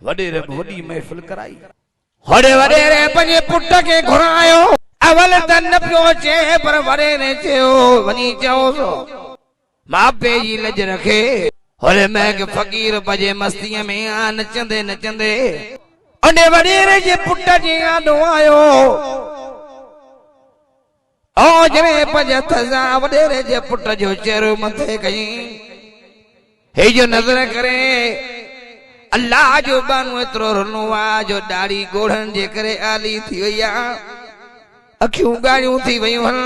वडेरे वडी महफिल कराई वडे वडेरे पंजे पुट के घुरायो अवल त न पियो चे पर वडेरे चयो वनी चयो मापे जी लज रखे होले मैं के फकीर बजे मस्तीअ में आ नचंदे नचंदे ओने वडेरे जे पुट जे आडो आयो ओ जने पंज थजा वडेरे जे पुट जो चेहरो मथे कई हे जो नजर करे अल्लाह जो बानो एतरो रनो आ जो दाढ़ी गोढ़न जे करे आली थी वया अखियूं गाड़ियूं थी वयूं हन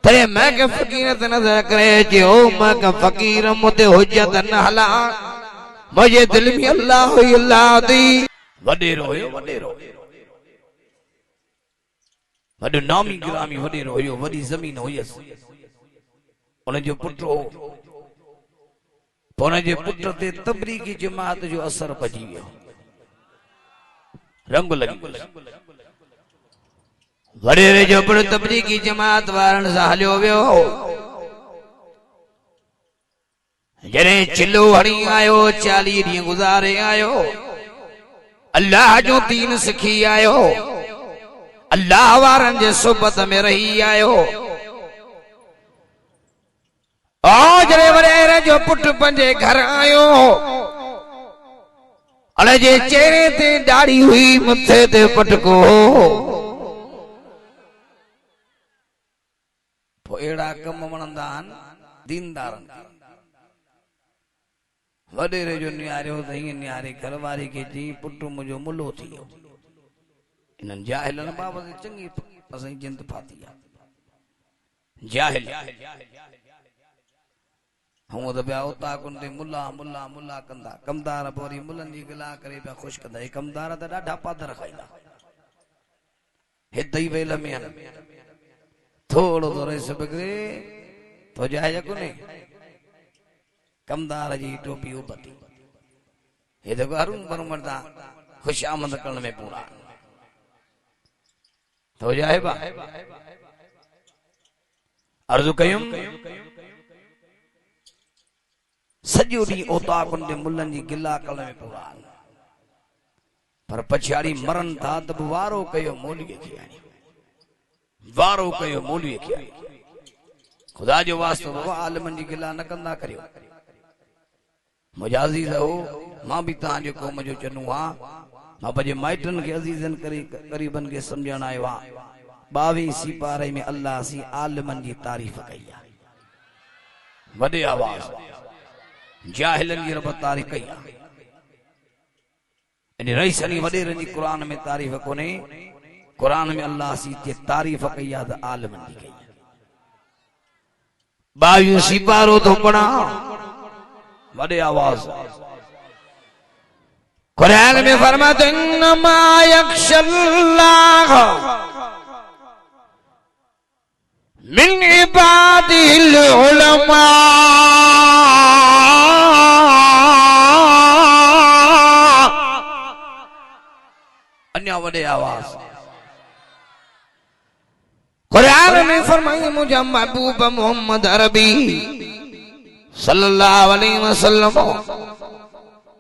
तरे मैं के फकीर त नजर करे जो मैं के फकीर मुते हुज्जत न हला मुझे दिल में अल्लाह हुई अल्लाह दी वडेरो हुयो वडेरो वडो नामी गिरामी वडेरो हुयो वडी जमीन हुयस उन जो पुटो पोने पुट ते तबलीगी जमात जो असर पजी वियो रंग लगी वडेरे जो पुट तबलीगी जमात वारन सां हलियो वियो जने चिल्लो हणी आयो 40 ॾींहं गुज़ारे आयो अल्लाह जो दीन सिखी आयो अल्लाह वारन जे सोबत में रही आयो जरे वडेरे जो पुट पंजे घर आयो अले जे चेहरे ते दाढ़ी हुई मथे ते पटको पो एड़ा कम वणंदा आहिनि दीनदारन वडेरे जो न्यारो त हीअं न्यारे घरवारी खे चई पुट मुंहिंजो मुलो थी वियो इन्हनि जाहिलनि बाबति चङी असांजी जिंद फाती आहे जाहिल हूं तो पिया उता कुंडे मुल्ला मुल्ला मुल्ला कंदा कमदार पोरी मुल्लन जी गिला करे पिया खुश कंदा कमदार त ॾाढा पादर खाईंदा हिते ई वेल में थोड़ो तो रही सबिगरे तो जाए कोने कमदार जी टोपी उबती हे देखो अरुण बरुमरदा खुश आमद करण में पूरा तो जाए बा अर्जु कयुम सॼो ॾींहुं ओता कुंडे मुल्लन जी गिला करण में पूरा पर पछाड़ी मरन था त वारो कयो मौलवीअ खे वारो कयो मौलवीअ खे खुदा जो वास्तो बाबा आलिमन जी गिला न कंदा करियो मुंहिंजा अज़ीज़ हो मां बि तव्हांजे क़ौम जो चनू आहियां मां पंहिंजे माइटनि खे अज़ीज़नि क़रीबनि खे सम्झण आयो आहियां 22 सिपारे में अल्लाह सी आलिमन जी तारीफ़ कई आहे वॾे आवाज़ जाहिलन जी रब तारीफ़ कई आहे इन रईसनी वडेरन जी कुरान में तारीफ़ कोने कुरान में अल्लाह सी ते तारीफ़ कई आहे त आलिमन जी कई 22 सिपारो तो पढ़ा वडे आवाज कुरान में फरमाते इन्नमा यख्शल्लाह मिन इबादिल उलमा अन्य वडे आवाज कुरान में फरमाई मुझे महबूब मोहम्मद अरबी सल्लल्लाहु अलैहि वसल्लम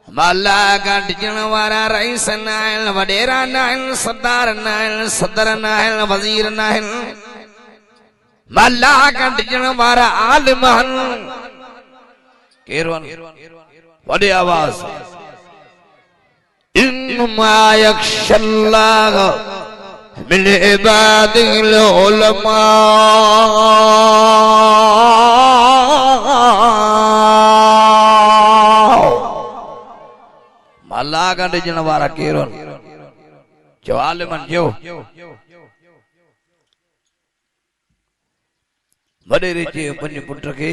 माला का डिजण वारा रईस नाहिन वडेरा नाहिन सरदार नाहिन सदर नाहिन वजीर नाहिन माला का डिजण वारा आलिम हन केरवन वडे आवाज इन्नमा यख्शल्लाह मिन इबादिल उलमा माला का डिजण वारा केरवन जो आलिमन जो वडेरे जे पंज पुट खे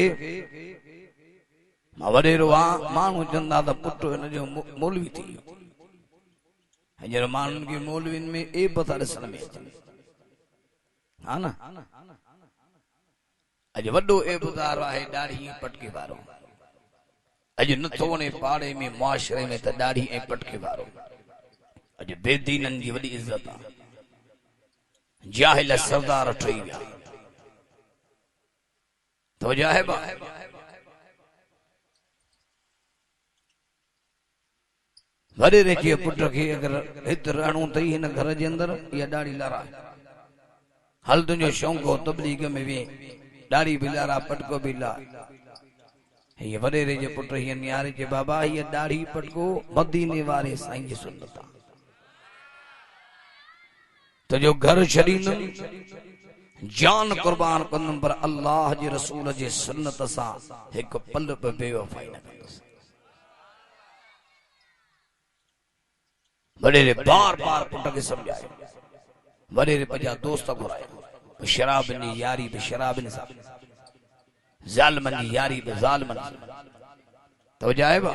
मां वडेरो आ माण्हू चवंदा त पुट हिन जो मौलवी थी वियो हींअर माण्हुनि खे मौलवियुनि में एब था ॾिसण में अचनि हा न अॼु वॾो एबदार आहे ॾाढ़ी पटके वारो अॼु नथो वणे पाड़े में मुआशरे में त ॾाढ़ी ऐं पटके वारो अॼु बेदीननि जी वॾी इज़त आहे जाहिल सरदार ठही विया तो जाहिबा वॾे जे पुट खे अगरि हिते रहणो अथई हिन घर जे अंदरि इहा ॾाढ़ी लारा हल तुंहिंजो शौक़ु हो तबलीग में वे ॾाढ़ी बि लारा पटको बि ला हीअ वॾेरे जे पुट हीअ नियारे जे बाबा हीअ ॾाढ़ी पटको मदीने वारे साईं जी सुन्नत आहे तुंहिंजो घर छॾींदुमि जान कुर्बान कंदुमि पर अल्लाह जे रसूल जे सुन्नत सां हिकु पल बि बेवफ़ाई न कंदुसि वॾेरे बार बार पुट खे सम्झायो वॾेरे पंहिंजा दोस्त घुराया शराबनि जी यारी बि शराबनि सां ज़ालिमनि जी यारी बि ज़ालिमनि सां तो जाएबा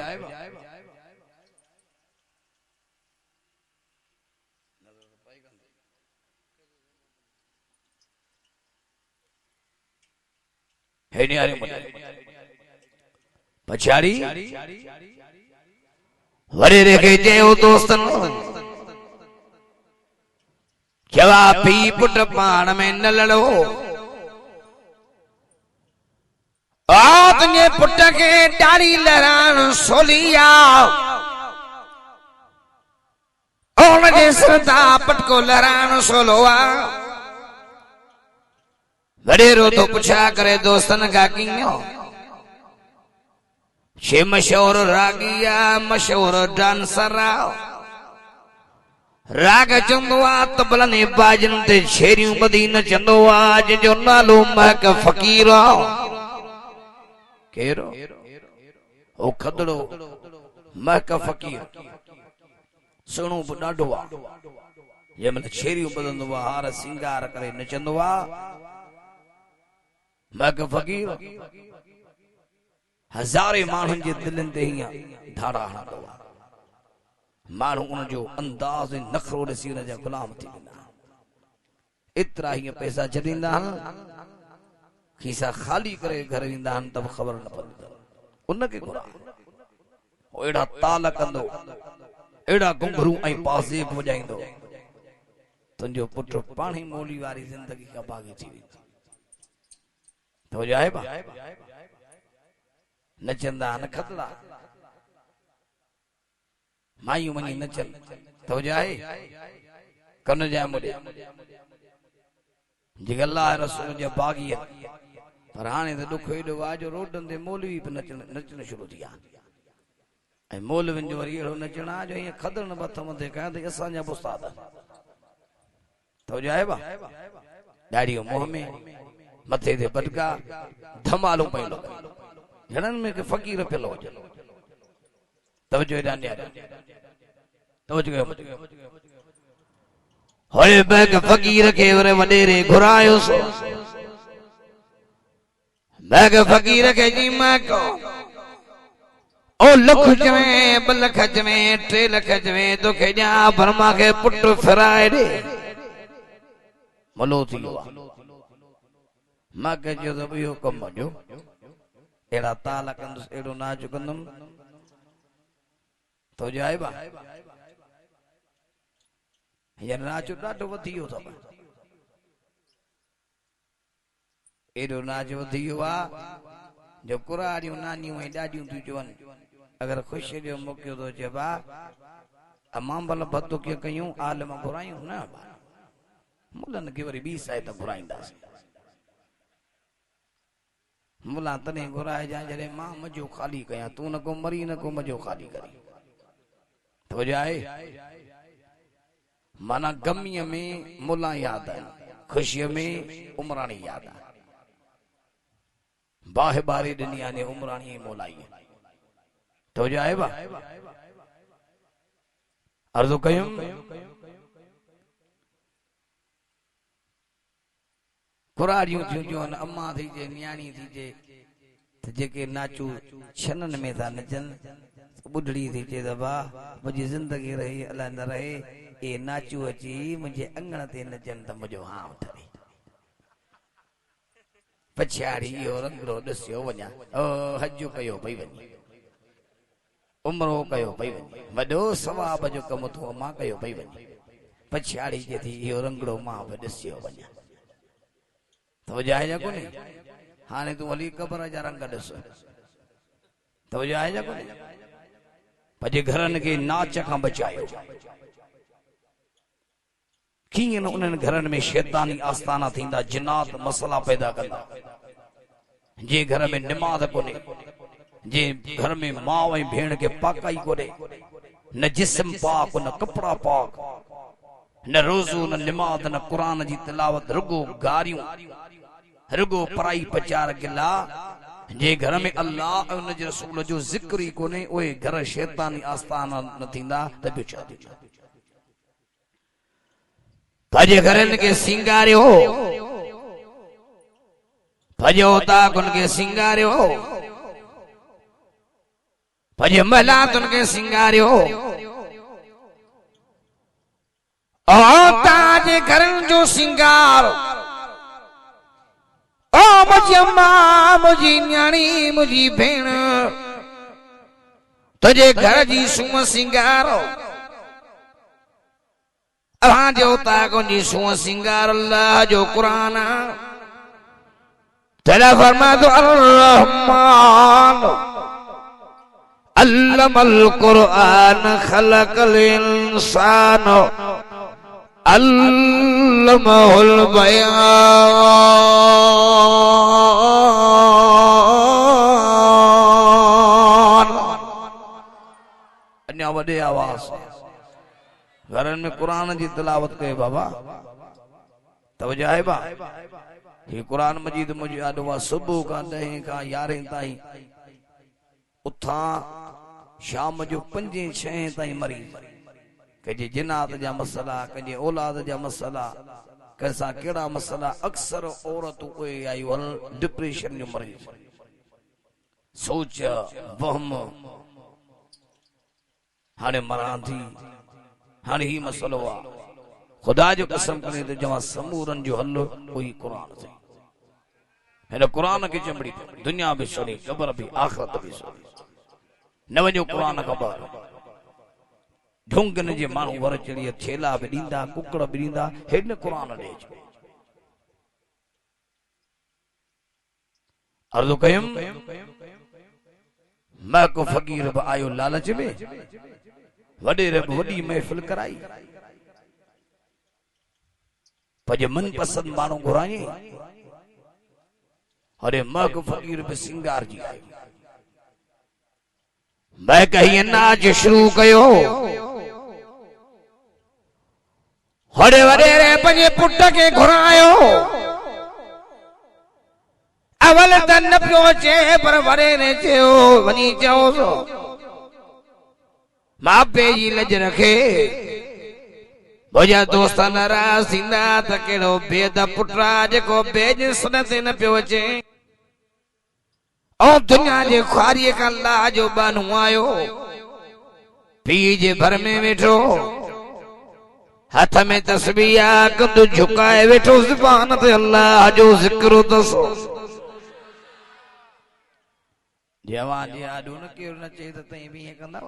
हे न्यारे मुझे पछाड़ी वॾेरे खे चयो दोस्तन चवा पी पुट पाण में न लड़ो तुंहिंजे पुट खे ॾाढ़ी लहरान सोलिया उनजे सिर तां पटको लहरान सोलो आहे वॾेरो तो पुछा करे दोस्तन खां कीअं छे मशहूर रागी आहे मशहूर डांसर आहे राग चंदो आहे तबलनि बाजनि ते छेरियूं ॿधी नचंदो आहे जंहिंजो नालो महक फ़कीर आहे केरो ओ खदड़ो महक फ़कीर सुणो बि ॾाढो आहे जंहिंमहिल छेरियूं ॿधंदो आहे हार सिंगार करे नचंदो आहे महक फ़कीर हज़ारे माण्हुनि जे दिलनि ते हीअं धारा हणंदो आहे माण्हू उनजो अंदाज़ ऐं नखरो ॾिसी हुन जा गुलाम थी वेंदा एतिरा हीअं पैसा छॾींदा आहिनि खीसा ख़ाली करे घर ईंदा आहिनि त बि ख़बर न पवंदी उनखे घुरा अहिड़ा ताल कंदो अहिड़ा घुंघरू ऐं पासे बि वॼाईंदो तुंहिंजो पुटु पाण ई मोली वारी ज़िंदगी खां भागी थी वेंदी तो जाएबा नचंदा न खतला मायूं वञी नचन तो जाए कन जा मुॾे जेके अल्लाह रसूल जे बाग़ीअ पर हाणे त ॾुख एॾो आहे जो रोडनि ते मौलवी बि नचण शुरू थी विया ऐं मौलवियुनि जो वरी अहिड़ो नचण आहे जो हीअं खदड़ न मथे मथे कया त असांजा बि उस्ताद तो जाएबा ॾाढ़ी मोह में मथे ते बटका धमालो पइलो घणनि में के फ़कीर पियो हुजे तवजो हेॾां ॾियारे तवजो होए बैग फ़कीर खे वरे वॾेरे घुरायो सो बैग फ़कीर खे जी मां को ओ लख चवे 2 लख चवे 3 लख चवे तोखे ॾियां पर मांखे पुट फिराए ॾे मलो थी वियो मां कहियो त इहो कमु जो अहिड़ा ताल कंदुसि अहिड़ो नाच कंदुमि तो जाएबा हींअर नाच ॾाढो वधी वियो अथव एॾो नाच वधी वियो आहे जो कुराड़ियूं नानियूं ऐं ॾाॾियूं थियूं चवनि अगरि ख़ुशीअ जो मौक़ो थो चइबा अमांबल भतो कीअं कयूं आलम घुरायूं न मुलनि खे वरी ॿी साइड घुराईंदासीं मुला तॾहिं घुराइजांइ जॾहिं मां मज़ो ख़ाली कयां तूं न को मरी न को मज़ो ख़ाली करी तो जाए माना गमीअ में मुला याद आहिनि ख़ुशीअ में उमराणी याद आहे बाहि बारी ॾिनी आहे उमराणी मोलाई तो जाएबा अर्ज़ु कयूं कुराड़ियूं थियूं चवनि अम्मा थीजे न्याणी थीजे त जेके नाचू छननि में था नचनि ॿुढड़ी थी चए त भाउ मुंहिंजी ज़िंदगी रही अलाए न रहे ए नाचू अची मुंहिंजे अंगण ते नचनि त मुंहिंजो हां ठहे पछाड़ी इहो रंगड़ो ॾिसियो वञा ओ हज कयो पई वञे उमरो कयो पई वञे वॾो सवाब जो कमु थो मां कयो पई वञे पछाड़ी जे थी इहो रंगड़ो मां बि ॾिसियो वञा तो जाए कोन्हे हाणे तूं वली क़बर जा रंग ॾिस तो जाए कोन्हे पंहिंजे घरनि खे नाच खां बचायो। कीअं न उन्हनि घरनि में शैतानी आस्थाना थींदा, जिनात मसला पैदा कंदा। जे घर में निमाज़ कोन्हे, जे घर में माउ ऐं भेण खे पाकाई कोन्हे, न जिस्म पाक न कपड़ा पाक, न रोज़ो न निमाज़ न क़ुरान जी तिलावत, रुगो गारियूं, रुगो पराई पचार गिला। जे घर में अल्लाह ऐं उन जे रसूल जो ज़िक्र ई कोन्हे, उहे घर शैतानी आस्थाना न थींदा त ॿियो छा थींदा। पंहिंजे घरनि खे सिंगारियो, पंहिंजे औताकुनि खे सिंगारियो, पंहिंजे महलातुनि खे सिंगारियो। तव्हांजे घरनि जो सिंगार, ओ मुंहिंजी अम्मा, मुंहिंजी न्याणी, मुंहिंजी भेण, तुंहिंजे घर जी सूंहं सिंगारो। अव्हांजे औताकुनि जी सूंहं सिंगार अल्लाह जो क़ुरान। तला फरमातो अर्रहमान अल्लमल क़ुरआन खलक़ल इंसान अल्लमहुल बयान। अन्या वॾे आवाज़ घरनि में क़ुरान जी तिलावत कयो बाबा। तवजो आहे बा, ये कुरान मजीद मुझे याद हुआ सुबह का 10 का 11 ताईं उथा शाम जो 5-6 ताईं मरीज़ कंहिंजे जिनात जा मसला, कंहिंजे औलाद जा मसला, कंहिंसां कहिड़ा मसला। अक्सर औरतूं उहे आयूं हल डिप्रेशन जो मरीज़, सोच वहम, हाणे मरां थी, हाणे ही मसलो आहे। खुदा जो कसम करे तो जमा समूरन जो हल कोई कुरान से। हिन कुरान खे चंबड़ी दुनिया भी सोनी, क़बर भी, आखिरत भी सोनी। न वञो कुरान ख़बर ढोंगन जे माण्हू वर चढ़ी छेला भी ॾींदा, कुकड़ भी ॾींदा, हिन कुरान ॾे। अर्ज़ु कयम मैं को फ़कीर बि आयो लालच में, वॾेर बि वॾी महफ़िल कराई। पंहिंजे मनपसंद माण्हू घुराई, अरे मग फ़कीर बि सिंगार जी आयो। मैं कहीं नाच शुरू कयो, हरे वॾेरे पंहिंजे पुट खे घुरायो। अवल त न पियो अचे, पर वॾेरे चयो, वञी चयोसि मापे जी लज रखे। मुंहिंजा दोस्त नाराज़ थींदा त कहिड़ो बेद पुटु आहे जेको बेज सुन ते न पियो अचे। ऐं दुनिया जे ख़्वारीअ खां अल्लाह जो बानू आयो, पीउ जे भर में वेठो, हथ में तस्बीह आहे, कद झुकाए वेठो, ज़ुबान ते अल्लाह जो ज़िक्र अथसि। जवान जे आॾो न केरु न चए त तई बि ईअं कंदा न,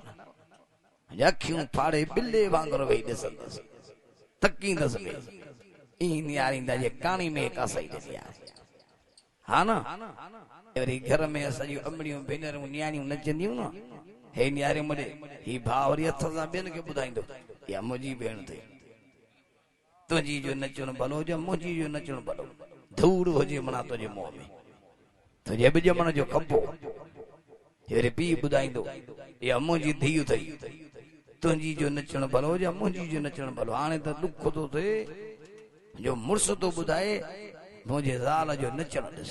अखियूं फाड़े बिल्ले वांगुरु वेही ॾिसंदसि, तकींदसि पई, ईअं निहारींदा जे काणी में का सही ॾिसी आहे। हा न, वरी घर में असांजूं अमड़ियूं भेनरूं नियाणियूं नचंदियूं न, हे नियारे मुॾे, ही भाउ वरी हथ सां ॿियनि खे ॿुधाईंदो, या मुंहिंजी भेण ते, तुंहिंजी जो नचणु भलो हुजे, मुंहिंजी जो नचणु भलो, धूड़ हुजे मना तुंहिंजे मुंहं में, तुंहिंजे बि ॼमण जो खपो। वरी पीउ ॿुधाईंदो, या मुंहिंजी धीउ अथई, तुंहिंजी जो नचणु भलो हुजे, मुंहिंजी जो नचणु भलो। हाणे त ॾुख थो थिए जो मुड़ुस थो ॿुधाए मुंहिंजे ज़ाल जो नचणु ॾिस,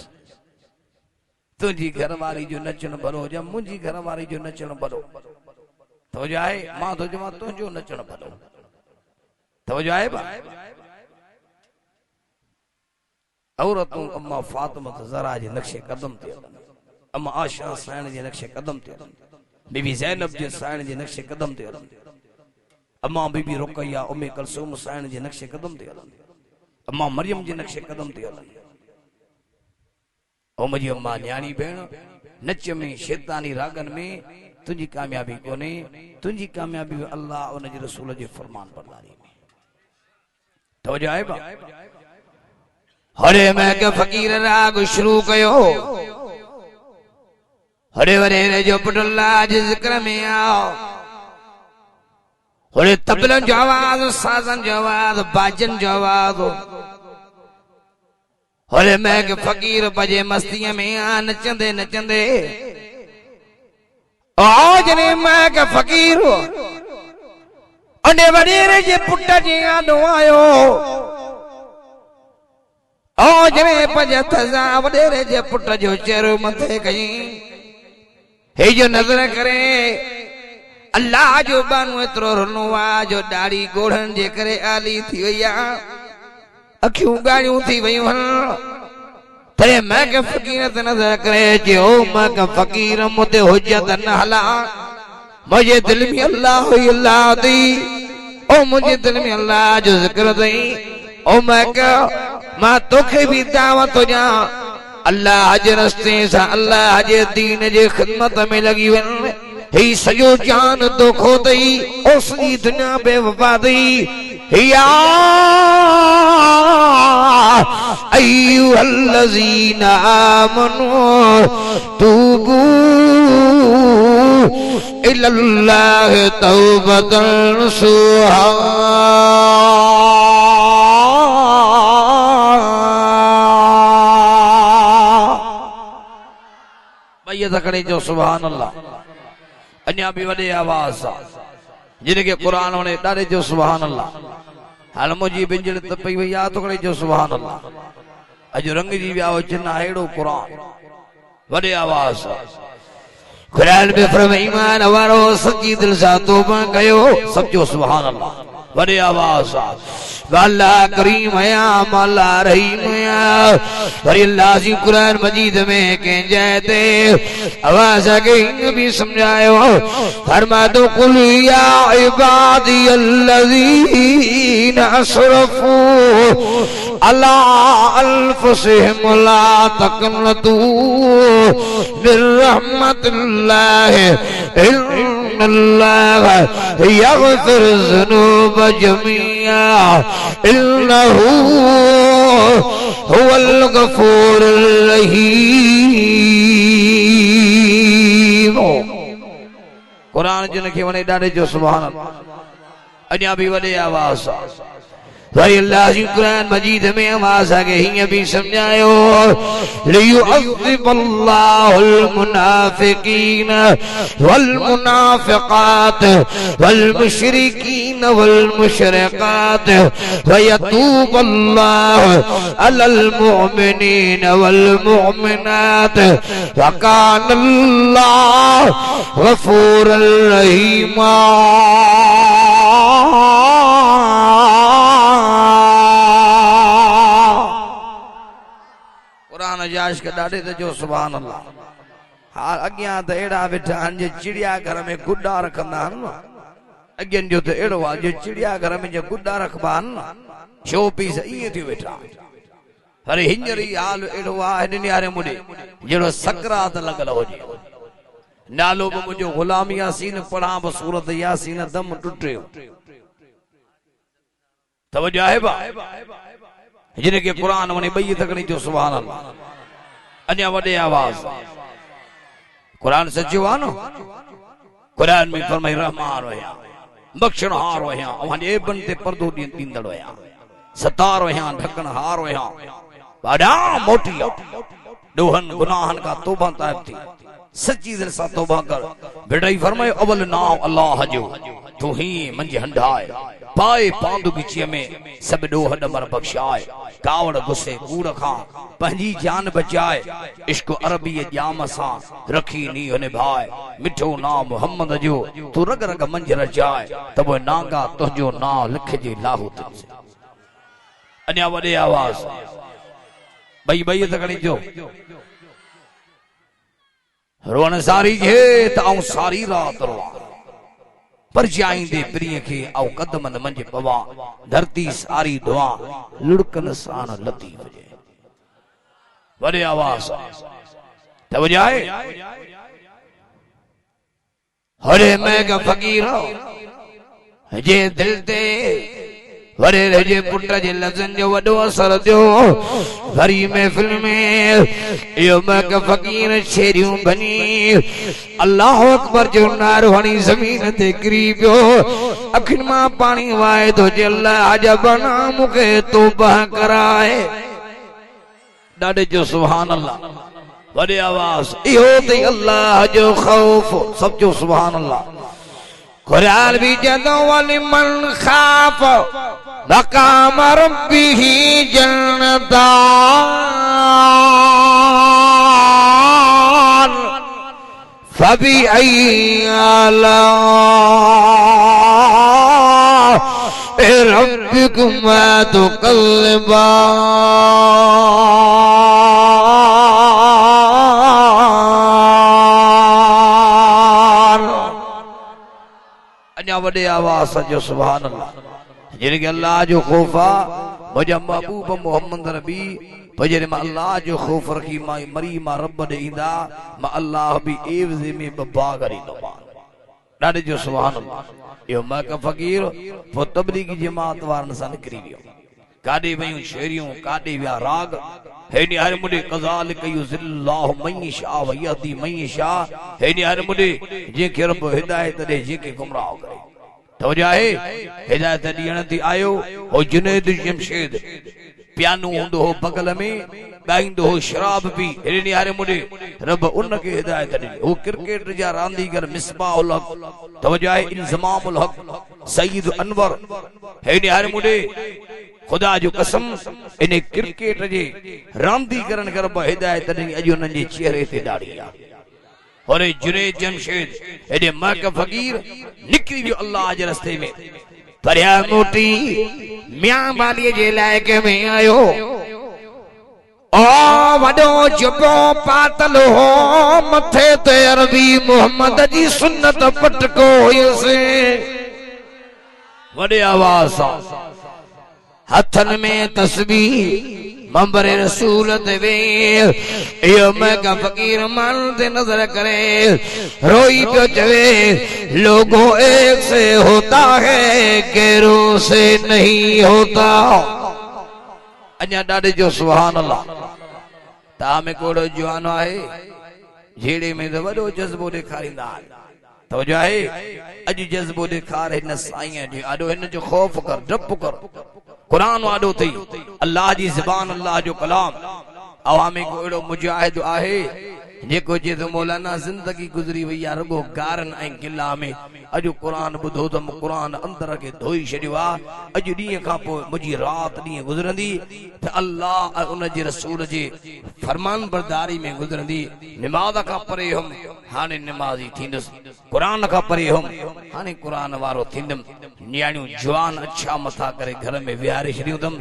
तुंहिंजी घरवारी जो नचणु भलो हुजे, मुंहिंजी घरवारी जो नचणु भलो। तवजो आहे, मां थो चवां तुंहिंजो नचणु भलो। तवजो आहे बा। औरतूं अम्मा फातिमा ज़हरा जे नक्शे कदम ते, अम्मा आशा साइण जे नक्शे कदम ते, बीबी ज़ैनब जे साइण जे नक्शे कदम ते, अम्मा बीबी रुकैया उम्मे कुलसूम साइण जे नक्शे कदम ते, अम्मा मरियम जे नक्शे कदम ते। ओ मुंहिंजी अम्मा न्याणी भेण, नच में शैतानी रागन में तुंहिंजी कामयाबी कोन्हे, तुंहिंजी कामयाबी अल्लाह उन जे रसूल जे फरमान बरदारी में। तवजो आहे बा। हरे महक फ़कीर राग शुरू कयो, हरे वरेरे जो पुट अल्लाह जे ज़िक्र में आओ। होले तबलन जो आवाज, साजन जो आवाज, बाजन जो आवाज, होले मैं के फकीर बजे मस्तियां में आ नचंदे नचंदे आज ने मैं के फकीर अने वडेरे जे पुट जी आडो आयो आज ने पज थजा वडेरे जे पुट जो चेहरो मथे कई हे जो नजर करे अल्लाह जो बानो एतरो रनो आ जो दाढ़ी गोढ़न जे करे आली थी वया अखियूं गाड़ियूं थी वयूं हन तरे मैं के फकीर ते नजर करे जो मैं के फकीर मुते हुज्जत न हला मुझे दिल में अल्लाह ही अल्लाह दी ओ मुझे दिल में अल्लाह जो जिक्र दई ओ मैं का मां तोखे भी दावत हो जा अल्लाह जे रस्ते सा अल्लाह जे दीन जे खिदमत में लगी वन ही सजो जान तो खो दई उस दी दुनिया बेवफा दई या अय्युहल्लज़ीना आमनू तूबू इलल्लाहि तौबतन नसूहा भैया तकड़े जो सुभान अल्लाह अन्या भी वडे आवाज जिनके कुरान होने डारे जो सुभान अल्लाह हाल मुझी बिंजड़ तपई भई या तकड़े जो सुभान अल्लाह अजो रंग जी व्याओ चिन्ना हेड़ो कुरान वडे आवाज कुरान में फरमाई ईमान वारो सच्ची दिल सा तौबा कयो सब जो सुभान अल्लाह वडे आवाज अल्लाह करीम है मौला रहीम है और अल्लाह जी कुरान मजीद में कह जाते आवाज के भी समझायो फरमा दो कुल या इबादी अल्लज़ीना असरफू अला अनफुसिहिम ला तक़नतू मिर रहमतिल्लाह इन्नल्लाह यग़फिरु ज़ुनूब जमीआ इन्नहू हुवल गफूरुर रहीम। कुरान जिन खे वणे ॾाढे जो सुभान अल्लाह अञा भी वॾे आवाज़ भाई अल्लाह जी कुरान मजीद में आवाज आगे ही भी समझायो लियुअज़्ज़िबल्लाहुल मुनाफिकीन वल मुनाफिकात वल मुशरिकीन वल मुशरिकात व यतूबुल्लाहु अलल मुमिनीन वल मुमिनात व कानल्लाहु गफूरुर रहीमा। जाश के डाडे ते जो सुभान अल्लाह हां अग्या त एड़ा वेठा हन जे चिड़िया घर में गुड्डा रखंदा हन अग्यन जो त एड़ो आ जे चिड़िया घर में जे गुड्डा रखबा हन शो पीस इए थी वेठा अरे हिंजरी हाल एड़ो आ नियारे मुडे जेड़ो सकरात लगल होजे नालो बि मुंहिंजो गुलाम यासीन पढ़ा बि सूरत यासीन दम टुटियो तवज्जो आहे बा जिनके कुरान वने बई तकनी जो सुभान अल्लाह अन्या वडे आवाज कुरान सच्चो आ न कुरान में फरमाई रहमान वया बख्शण हार वया वने बनते पर्दो दींदड़ वया सतार वया ढकन हार वया बड़ा मोटी दोहन गुनाहन का तौबा ताब थी सच्ची दिल सा तौबा कर बेटाई फरमाए अवल नाम अल्लाह जो तू ही मंजे हंडाए पाए पांदुगिची में सब डोह डमर बख्शाए कावड़ गुस्से कूड़ खां पंजी जान बचाए इश्क अरबी जाम सा रखी नी निभाए मिठो नाम मोहम्मद जो तू रग रग मंज रचाए तब नांगा तुझो नाम लिख जे लाहू तुझसे अन्या वडे आवाज बई बई तकड़ी जो रोन सारी जे ताऊ सारी रात रो पर जाइंदे प्रिय के औ कदमन मंज पवा धरती सारी दुआ लुड़कन सान लतीफ जे वडे आवाज तब जाए हरे मैं का फकीर जे दिल ते वरे रजे पुट जे लज़न जो वडो असर दियो भरी महफिल में यो मक फकीर शेरियूं बनी अल्लाह अकबर जो नारो हणी ज़मीन ते किरी पियो अखिन मां पानी वाए तो जे अल्लाह जा बना मुखे तौबा कराए ॾाढे जो सुभान अल्लाह वॾे आवाज़ इहो ते अल्लाह जो खौफ सब जो सुभान अल्लाह कुरान भी जदों वाली मन खाफ मकाम रब्बिही जन्नतान फबी अय्याला रब्बिकुमा तुकल्लिबा वडे आवाज जो सुभान अल्लाह जिनके अल्लाह जो खौफा मुझे महबूब मोहम्मद नबी पजरे में अल्लाह जो खौफ रखी मां मरी मां रब दे इंदा मां अल्लाह भी एवज़े में बबा करी दो ॾाढे जो सुभान अल्लाह यो मक फकीर पो तबलीगी जमात वारन सां निकरी वियो काडे वयूं शेरियूं काडे विया राग हेनी हर मुडे कज़ाल कयु ज़िल्लाहु मन यशा व यहदी मन यशा हेनी हर मुडे जेके रब हिदायत दे जेके गुमराह करे तो जाए हिदायत दियण थी आयो हो जुनैद जमशेद पियानो हुंदो हो बगल में गाइंदो हो शराब पी हेनी हर मुडे रब उन के हिदायत दी वो क्रिकेट जा रांदीगर मिसबाहुल हक तो जाए इंजमामुल हक सईद अनवर हेनी हर मुडे खुदा जो कसम इन क्रिकेट जे रांदीगरन कर हिदायत दी अज उन जे चेहरे ते दाढ़ी आ और जुनैद जमशेद एडे मक फकीर निकली जो अल्लाह जे रस्ते में परया मोटी मियां बाली जे लायक में आयो ओ वडो जुबो पातल हो मथे ते अरबी मोहम्मद जी सुन्नत पटको हुयसे वडे आवाज हथन में तस्बीह मंबर रसूल देवे यो मक फकीर मान ते नजर करे रोई पियो चवे लोगों एक से होता है गैरों से नहीं होता अञा ॾाढे जो सुभान अल्लाह ता में कोड़ो जवान आहे जेड़े में वडो जज्बो ॾेखारींदा तो जाए अज जज्बो ॾेखार हिन साईं जो आडो हिन जो खौफ कर डप कर कुरान वाडो थी अल्लाह जी ज़बान अल्लाह जो कलाम अवामी को एड़ो मुजाहिद आहे जेको जे तो मौलाना जिंदगी गुजरी वई आ रगो गारन ऐं गिला में अज कुरान बुधो त कुरान अंदर के धोई छडिवा अज डी का पो मुजी रात डी गुजरंदी त अल्लाह उन जे रसूल जे फरमान बरदारी में गुजरंदी नमाज का परे हम हाने नमाजी थींदस कुरान का परे हम हाने कुरान वारो थींदम न्याणियों जवान अच्छा मथा करे घर में विहारे छडियूं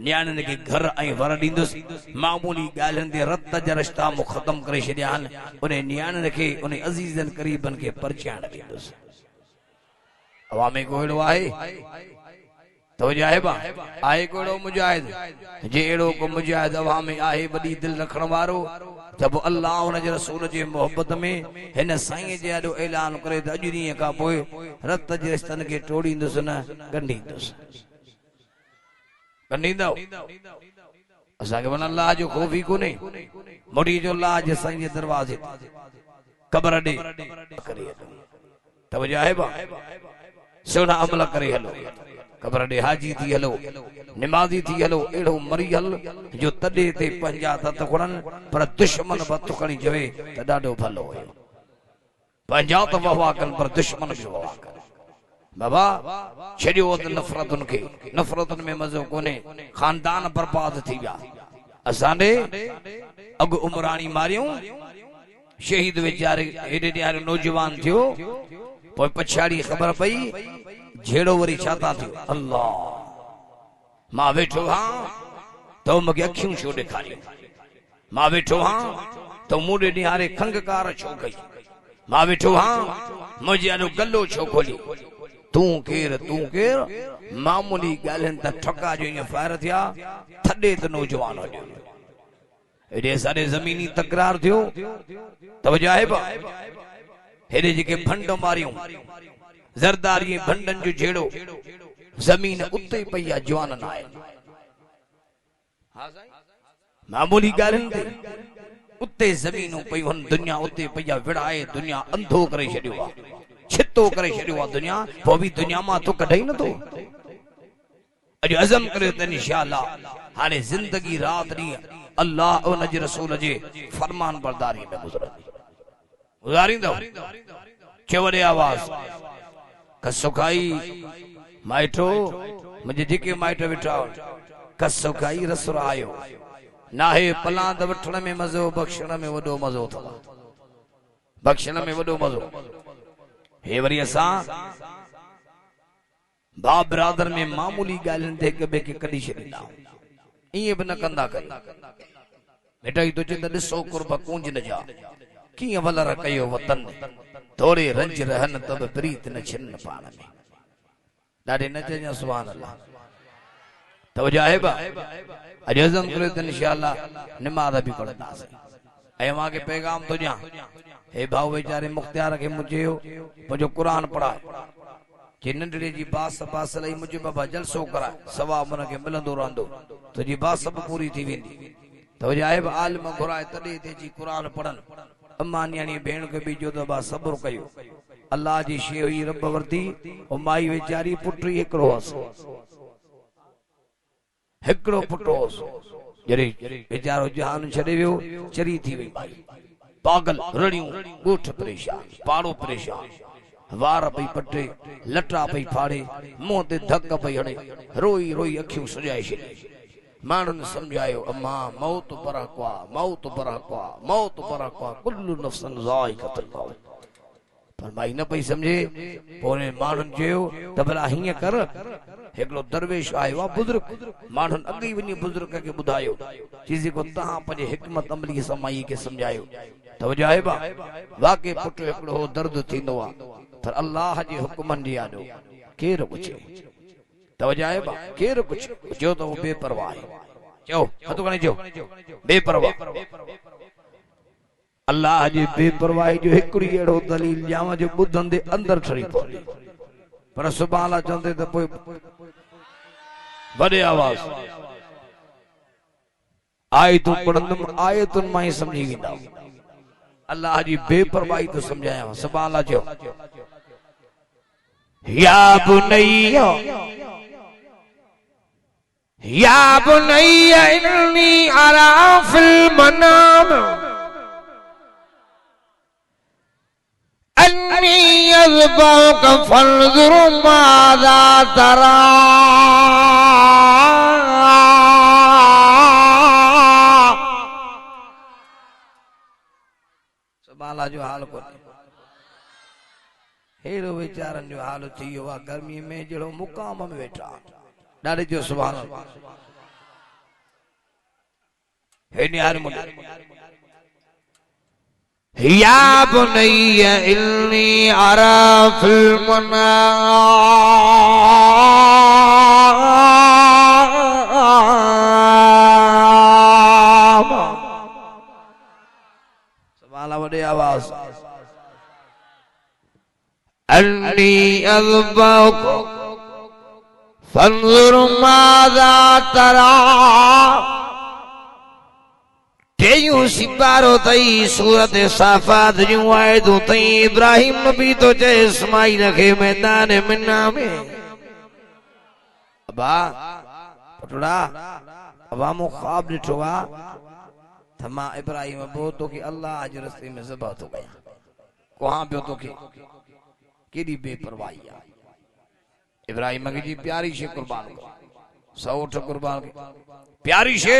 न्याणियुनि के घर ऐं वर दींदस मामूली गालन दे रत जा रिश्ता मु खत्म करे छडियान उन न्याणियुनि के उन अजीजन करीबन के परचाण दींदस अवामी को एड़ो आहे तो जाहिबा आहे कोड़ो मुजाहिद जे एड़ो को मुजाहिद अवामी आहे बड़ी दिल रखण वारो जब अल्लाह उन जे रसूल जे मोहब्बत में हिन साईं जे आडो ऐलान करे त अॼु ॾींहं खां पोइ रत जे रिश्तनि खे टोड़ींदुस न ॻंढींदुस ॻंढींदव असांखे मन अल्लाह जो खौफ ई कोन्हे मुड़ी जो अल्लाह जे साईं जे दरवाज़े क़ब्र ॾे करे तब जाहिबा सुहिणा अमल करे हलो क़ब्र ॾे हाजी थी हलो नमाजी थी हलो एड़ो मरी हल जो तडे ते पंजा हथ खणन पर दुश्मन हथ खणी जवे त ॾाढो भलो हुयो पंजा त वफा कन पर दुश्मन जो वफा कर बाबा छडियो त नफ़रतुन के नफ़रतुन में मज़ो कोने खानदान बर्बाद थी विया असांडे अग उमरानी मारियूं शहीद वेचारे एडे ॾियारे नौजवान थियो पोइ पछाड़ी खबर पई जेड़ो वरी छाता थियो अल्लाह मां वेठो हां तो मूंखे अखियूं छो ॾेखारियूं मां वेठो हां तो मूंॾे निहारे खंगकार छो कई मां वेठो हां मुंहिंजे आॾो गलो छो खोली तूं केर मामूली ॻाल्हियुनि त ठका जो ईअं फायर थिया थॾे त नौजवान हुयो हेॾे सारे ज़मीनी तकरार थियो तवजो आहे बा हेॾे जेके भंड मारियूं ज़रदारी भंडन जो जेड़ो जमीन उते पई आहे जवान न आहे मामूली ॻाल्हियुनि ते उते ज़मीनूं पई हुन दुनिया उते पई आहे विड़ाए दुनिया अंधो करे छॾियो आहे छितो करे छॾियो आहे दुनिया पोइ बि दुनिया मां तो कढई नथो अॼु अज़म करे त इंशाअल्लाह हाणे ज़िंदगी रात ॾींहुं अल्लाह उन जे रसूल जे फरमान बरदारी में गुज़ारींदो चयो वॾे आवाज़ कसो खाई माइटो मुंहिंजे जेके माइट वेठा कसो खाई रस आयो नाहे पलांद वठण में मज़ो बख़्शण में वॾो मज़ो अथव बख़्शण में वॾो मज़ो हे वरी असां भाउ बिरादर में मामूली ॻाल्हियुनि ते हिक ॿिए खे कढी छॾींदा ईअं बि न कंदा बेटा ही तुझे त ॾिसो कुर्ब कूंज न जा कीअं वलर कयो वतन थोरे रंज रहन तब प्रीत न छिन पाण में ॾाढे न चइजां सुभान अल्लाह तवजा है बा अॼु अज़म करे त इंशाअल्लाह निमाज़ बि पढ़ंदासीं ऐं मां खे पैगाम थो ॾियां हे भाउ वीचारे मुख्तियार खे मुंहिंजो मुंहिंजो क़ुरान पढ़ाए जे नंढड़े जी बास बास लई मुंहिंजो बाबा जलसो कराए सवाब हुनखे मिलंदो रहंदो तुंहिंजी बास बि पूरी थी वेंदी तवजा है बा आलिम घुराए तॾहिं ते जी क़ुरान पढ़नि अम्मा न्याणी भेण खे बि जो त बा सब्र कयो अल्लाह जी शइ हुई रब वरती ओ माई वीचारी पुट ई हिकिड़ो हुअसि हिकिड़ो पुट हुअसि जॾहिं वीचारो जहान छॾे वियो चरी थी वई माई पागल रड़ियूं ॻोठ परेशान पाड़ो परेशान वार पई पटे लटा पई फाड़े मुंहं ते धक पई हणे रोई रोई अखियूं सुॼाए छॾी माण्हुनि सम्झायो अम्मा मौत परहक़ा मौत परहक़ा मौत परहक़ा कुल्लु नफ्सन ज़ाइक़तुल मौत पर माई न पई समझे पोइ माण्हुनि चयो त भला हीअं कर हिकिड़ो दरवेश आयो आहे बुज़ुर्ग माण्हुनि अॻे वञी बुज़ुर्ग खे ॿुधायो चीज़ को तव्हां पंहिंजे हिकमत अमली सां माई खे सम्झायो त वजाहिबा वाक़ई पुट हिकिड़ो हो दर्द थींदो आहे पर अल्लाह जे हुक्मनि जे आॾो केरु पुछे त वजाहिबा केरु कुझु चयो त उहो बेपरवाह आहे चयो हथु खणी चयो बेपरवाह अल्लाह जी बेपरवाही जो हिकिड़ी अहिड़ो दलील ॼावां जो ॿुधंदे अंदरि ठरी पवंदी पर सुभाणे अल्लाह चवंदे त पोइ वॾे आवाज़ आयतूं पढ़ंदुमि आयतुनि मां ई सम्झी वेंदा अल्लाह जी बेपरवाही तो समझाया सुभाणे अल्लाह चयो या बुनैया इन्नी अरा फिल मनाम अन्नी यज़बहुक फंज़ुर माज़ा तरा सुभाणे जो हाल कोन्हे हेड़ो वीचारनि जो हाल थी वियो आहे गर्मी में जहिड़ो मुकाम में वेठा ॾाढे जो सुभाणे हे निहार मुंडा या बुनैया इन्नी अरा फिल मनाम सुभाणे वॾे आवाज़ अन्नी अज़बहुक फंज़ुर माज़ा तरा तेयूं सिपारो तई सूरत साफ़ात जूं आयतूं तई इब्राहिम नबी तो चए इस्माइल खे मैदान मिना में अबा पुटड़ा अबा मो ख्वाब ॾिठो आहे त मां इब्राहिम बो तोखे अल्लाह जे रस्ते में ज़बह थो कयां कोहां पियो तोखे केॾी बेपरवाही आहे इब्राहिम खे जी प्यारी शे कुर्बान कर सौठ कुर्बान प्यारी शे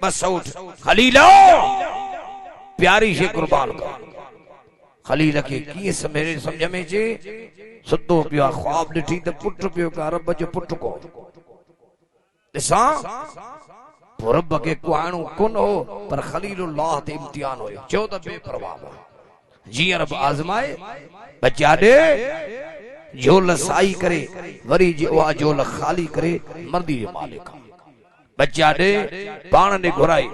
बस सौठ खलीलो प्यारी शे कुर्बान कर खलील खे कीअं सम्झ में अचे सुतो पियो ख्वाब ॾिठी त पुट पियो का रब जो पुट को ॾिसां पोइ रब खे कुआणो कोन हो पर खलीलुल्लाह ते इम्तिहान हुयो चयो त बेपरवाह जीअं रब आज़माए बचा ॾे झोल साई करे वरी जी उहा झोल खाली करे मर्दी जो मालिक बच्चा ॾे पाण ने घुराई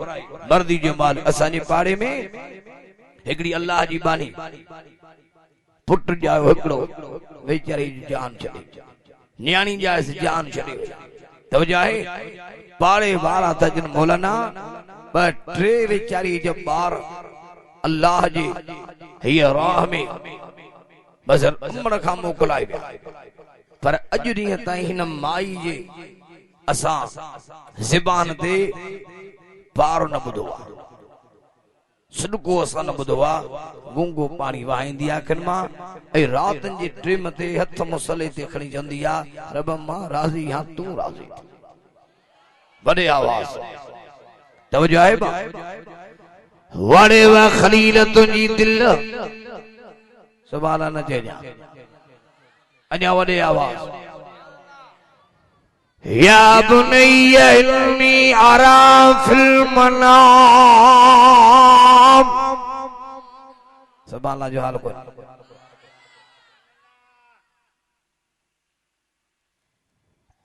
मर्दी जो माल असांजे पाड़े में हिकिड़ी अल्लाह जी बानी पुट ॼायो हिकिड़ो वेचारी जान छॾे न्याणी जायस जान छड़े तो जाए पाड़े वारा तजन मौलाना पर ट्रे बेचारी जब बार अल्लाह जी हिय राह में बसर उम्र खां मोकलाए पर अॼु ॾींहं ताईं हिन माई जे असां ज़बान ते पार न ॿुधो आहे सदको असां न ॿुधो आहे गूंगो पाणी वहाईंदी आहे अखियुनि मां ऐं रातनि जे टिम ते हथ मुसले ते खणी चवंदी आहे रब मां राज़ी हां तूं राज़ी वॾे आवाज़ तवजो आहे बा वड़े वा खलील तुंहिंजी दिल सुभान न चइजां अञा वॾे आवाज़ या बुनैया इन्नी अरा फिल मनाम सुभान जो हाल को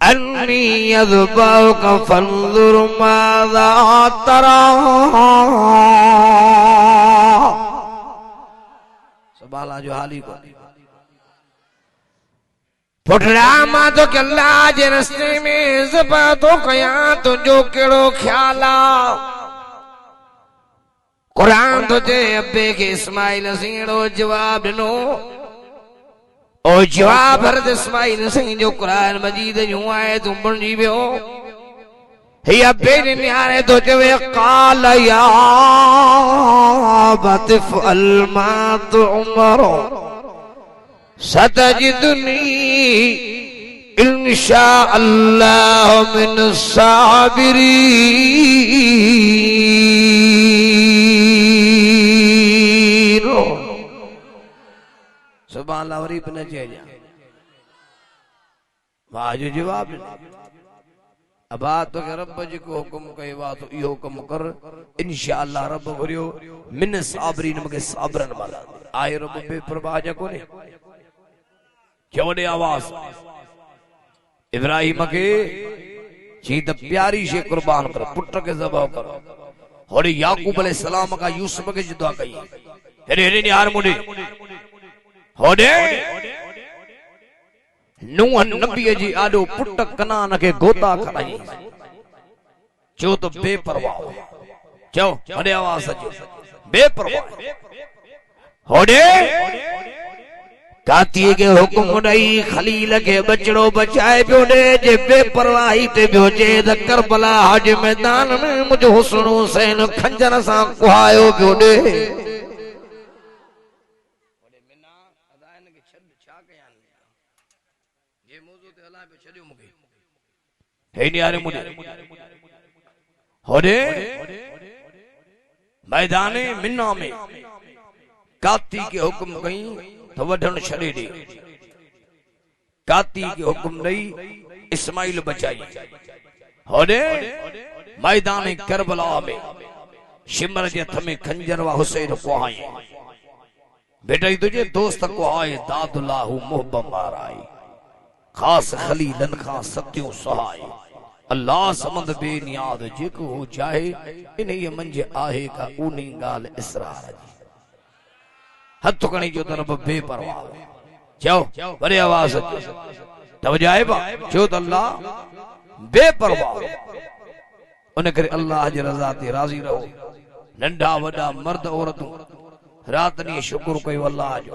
अन्नी यज़बउक फंजुर माज़ा तरा सुभान जो हाल को पुटड़ा मां तो अल्लाह जे रस्ते में ज़बा तो कया तुझो केड़ो ख्याल आ कुरान तो जे अब्बे के इस्माइल सीड़ो जवाब नो ओ जवाब हर इस्माइल सिंह जो कुरान मजीद यूं आए तुम बणजी वियो हे अब्बे ने न्यारे तो चवे काल या बतिफ अलमा तो उमरो सतजिदुनी इंशा अल्लाह मिन साबिरीन सुभान अल्लाह वरी न चइजां वाह जो जवाब अब तो रब जेको हुकुम कयो आहे तो इहो कम कर इंशा अल्लाह रब वरियो मिन साबिरीन मूंखे साबरन वाला आहे रब बेपरवाह जा कोने चवड़े आवाज इब्राहिम के जी त प्यारी शे कुर्बान कर पुट के ज़बह कर होड़े याकूब अलैहिस्सलाम का यूसुफ के जुदा कई हेरे हेरे यार मुंडे होड़े नूह नबी जी आडो पुट कनान के गोता खणाई जो तो बेपरवाह चो होड़े आवाज अचो बेपरवाह होड़े काती के हुकुम ॾई खलील के बचड़ो बचाए पियो ॾे जे बेपरवाही ते पियो जे त करबला हज मैदान में मुझो हुस्न हुसैन खंजर सां कुहायो पियो ॾे होड़े मैदान मिन्ना में काती के हुकुम कई तो वढण छड़े दे काती के हुकुम नहीं इस्माइल बचाई होड़े मैदान करबला में शिमर जे हथ में खंजर व हुसैन कुहाई बेटा तुझे दोस्त कुहाए दादुल्लाहु मुहब माराई खास खलीलन खां सत्यो सहाय अल्लाह समंद बेनियाद जेको हो चाहे इन्हीं मंझ आहे का ऊनी गाल इसरार हथ खणी जो तरफ बेपरवाह चओ वरी आवाज तवजो आहे बा जो त अल्लाह बेपरवाह उन करे अल्लाह जी रज़ा ते राज़ी रहो नंढा वॾा मर्द औरतूं रात ॾींहुं शुक्र कयो अल्लाह जो